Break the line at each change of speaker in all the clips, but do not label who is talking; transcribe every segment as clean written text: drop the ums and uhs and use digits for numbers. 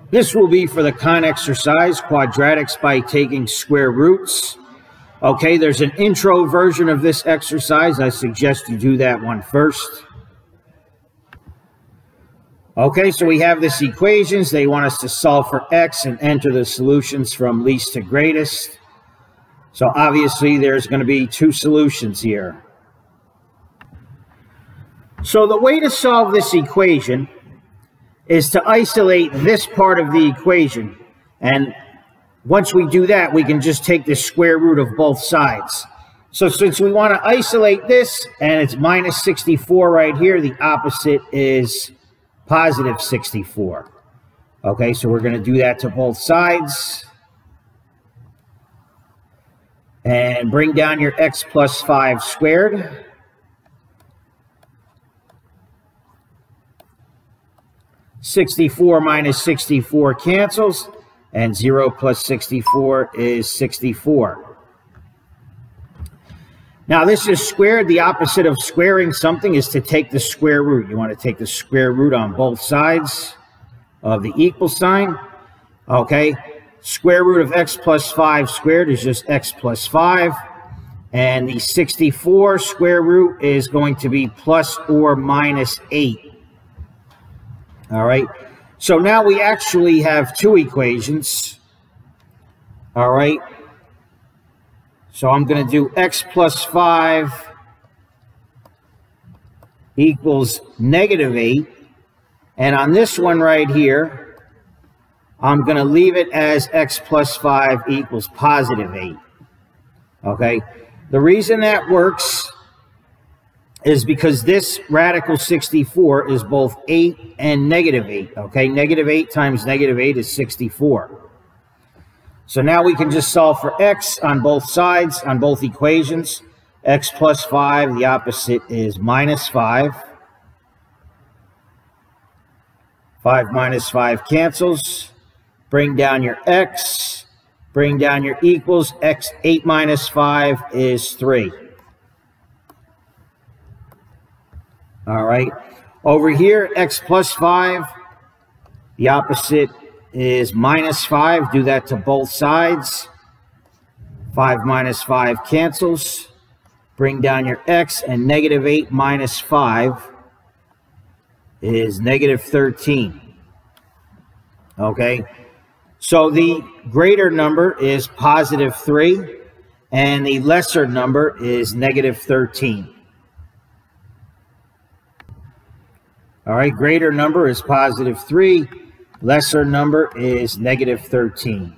This will be for the con exercise, quadratics by taking square roots. Okay, there's an intro version of this exercise. I suggest you do that one first. Okay, so we have this equations. They want us to solve for x and enter the solutions from least to greatest. So obviously there's going to be two solutions here. So the way to solve this equation is to isolate this part of the equation. And once we do that, we can just take the square root of both sides. So since we want to isolate this, and it's minus 64 right here, the opposite is positive 64. Okay, so we're going to do that to both sides. And bring down your x plus 5 squared. (64 minus 64 cancels, and 0 plus 64 is 64. Now this is squared. The opposite of squaring something is to take the square root. You want to take the square root on both sides of the equal sign. Okay, square root of x plus 5 squared is just x plus 5. And the 64 square root is going to be plus or minus 8. All right, so now we actually have two equations. All right, so I'm going to do x plus 5 equals negative 8. And on this one right here, I'm going to leave it as x plus 5 equals positive 8. Okay, the reason that works is because this radical 64 is both 8 and negative 8. Okay, negative 8 times negative 8 is 64. So now we can just solve for x on both sides, on both equations. X plus 5, the opposite is minus 5. 5 minus 5 cancels. Bring down your x. Bring down your equals. X 8 minus 5 is 3. All right, over here, x plus 5, the opposite is minus 5. Do that to both sides. 5 minus 5 cancels. Bring down your x, and negative 8 minus 5 is negative 13. Okay, so the greater number is positive 3, and the lesser number is negative 13. All right, greater number is positive 3. Lesser number is negative 13.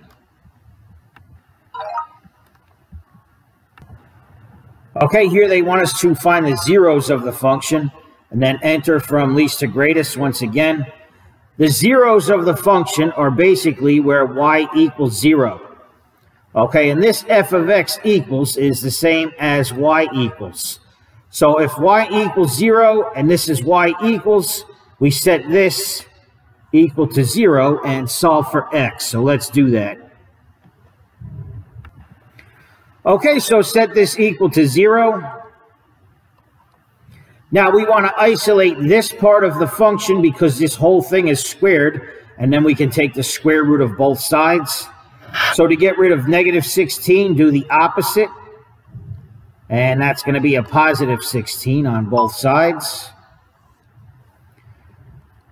Okay, here they want us to find the zeros of the function and then enter from least to greatest once again. The zeros of the function are basically where y equals 0. Okay, and this f of x equals is the same as y equals. So if y equals 0 and this is y equals, we set this equal to 0 and solve for x. So let's do that. Okay, so set this equal to 0. Now we want to isolate this part of the function because this whole thing is squared, and then we can take the square root of both sides. So to get rid of negative 16, do the opposite. And that's going to be a positive 16 on both sides.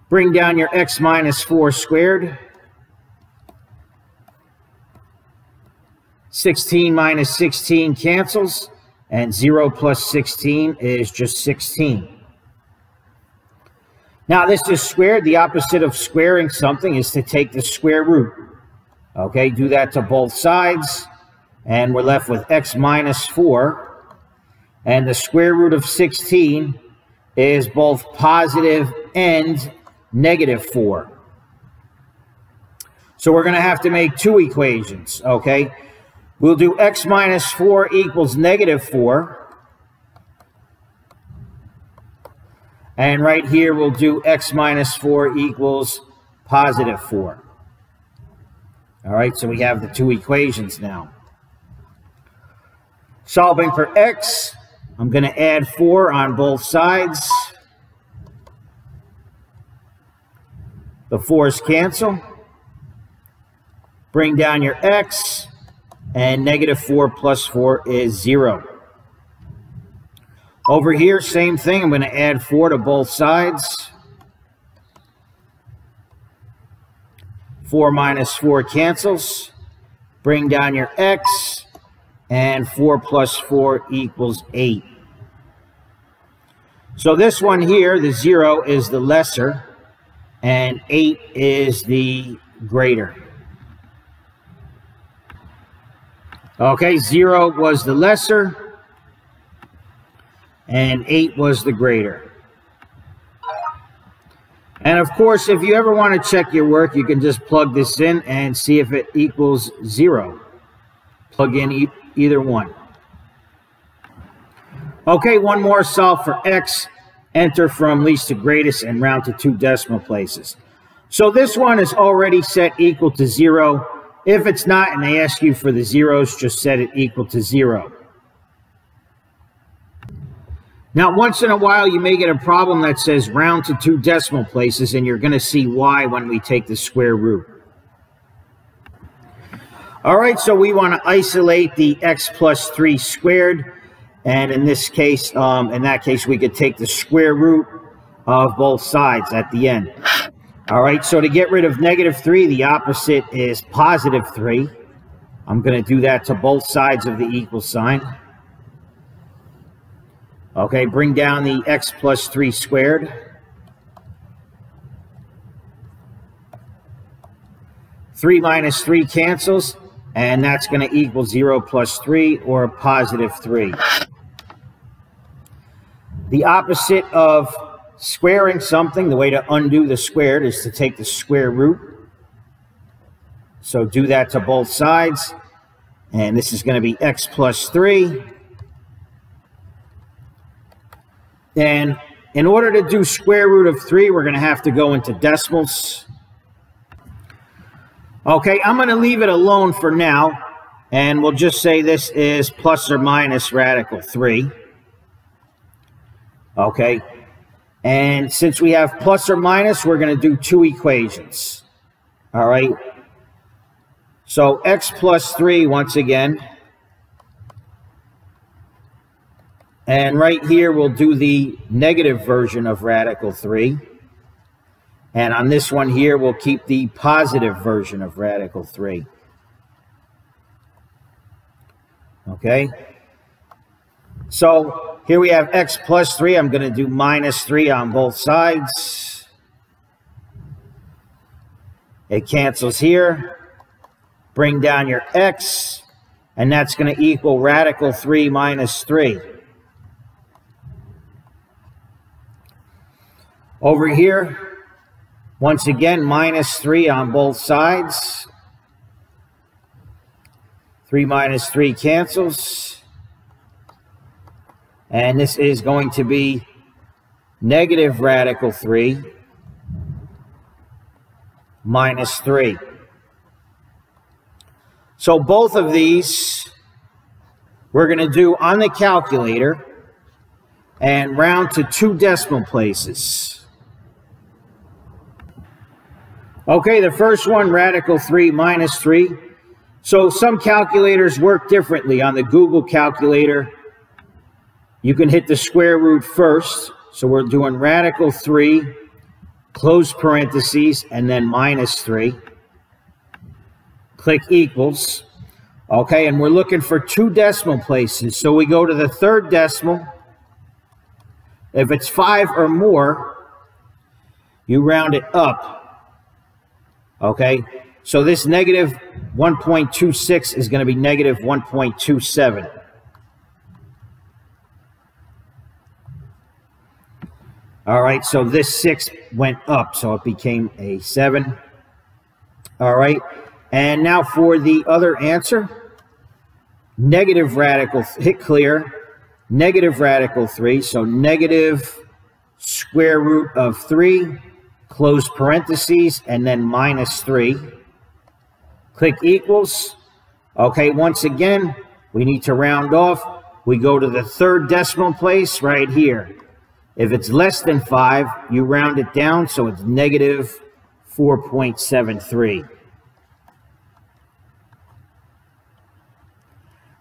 Bring down your x minus 4 squared. 16 minus 16 cancels. And 0 plus 16 is just 16. Now this is squared. The opposite of squaring something is to take the square root. Okay, do that to both sides. And we're left with x minus 4. And the square root of 16 is both positive and negative 4. So we're going to have to make two equations, okay? We'll do x minus 4 equals negative 4. And right here we'll do x minus 4 equals positive 4. All right, so we have the two equations now. Solving for x, I'm going to add 4 on both sides. The 4's cancel. Bring down your x, and negative 4 plus 4 is 0. Over here, same thing. I'm going to add 4 to both sides. 4 minus 4 cancels. Bring down your x, and 4 plus 4 equals 8. So this one here, the 0 is the lesser, and 8 is the greater. Okay, 0 was the lesser, and 8 was the greater. And of course, if you ever want to check your work, you can just plug this in and see if it equals 0. Plug in either one. Okay, one more. Solve for x. Enter from least to greatest and round to 2 decimal places. So this one is already set equal to 0. If it's not and they ask you for the zeros, just set it equal to 0. Now, once in a while, you may get a problem that says round to 2 decimal places, and you're going to see why when we take the square root. All right, so we want to isolate the x plus 3 squared. And in this case, in that case, we could take the square root of both sides at the end. All right, so to get rid of negative 3, the opposite is positive 3. I'm going to do that to both sides of the equal sign. Okay, bring down the x plus 3 squared. 3 minus 3 cancels, and that's going to equal 0 plus 3, or positive 3. The opposite of squaring something, the way to undo the squared is to take the square root. So do that to both sides. And this is going to be x plus 3. And in order to do square root of 3, we're going to have to go into decimals. Okay, I'm going to leave it alone for now. And we'll just say this is plus or minus radical 3. Okay, and since we have plus or minus, we're going to do 2 equations. All right, so x plus 3 once again. And right here, we'll do the negative version of radical 3. And on this one here, we'll keep the positive version of radical 3. Okay, so here we have x plus 3. I'm going to do minus 3 on both sides. It cancels here. Bring down your x, and that's going to equal radical 3 minus 3. Over here, once again, minus 3 on both sides. 3 minus 3 cancels. And this is going to be negative radical 3 minus 3. So both of these we're going to do on the calculator and round to 2 decimal places. Okay, the first one, radical 3 minus 3. So some calculators work differently. On the Google calculator, you can hit the square root first. So we're doing radical 3, close parentheses, and then minus 3. Click equals. Okay, and we're looking for 2 decimal places. So we go to the 3rd decimal. If it's 5 or more, you round it up. Okay, so this negative 1.26 is going to be negative 1.27. All right, so this 6 went up, so it became a 7. All right, and now for the other answer, negative radical, hit clear, negative radical 3, so negative square root of 3, close parentheses, and then minus 3. Click equals. Okay, once again, we need to round off. We go to the 3rd decimal place right here. If it's less than 5, you round it down, so it's negative 4.73.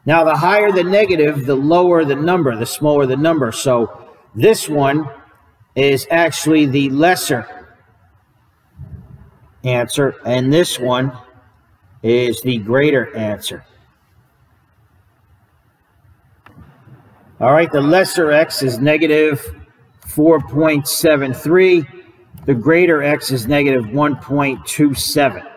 Now, the higher the negative, the lower the number, the smaller the number. So this one is actually the lesser answer, and this one is the greater answer. All right, the lesser x is negative 4.73. The greater x is negative 1.27.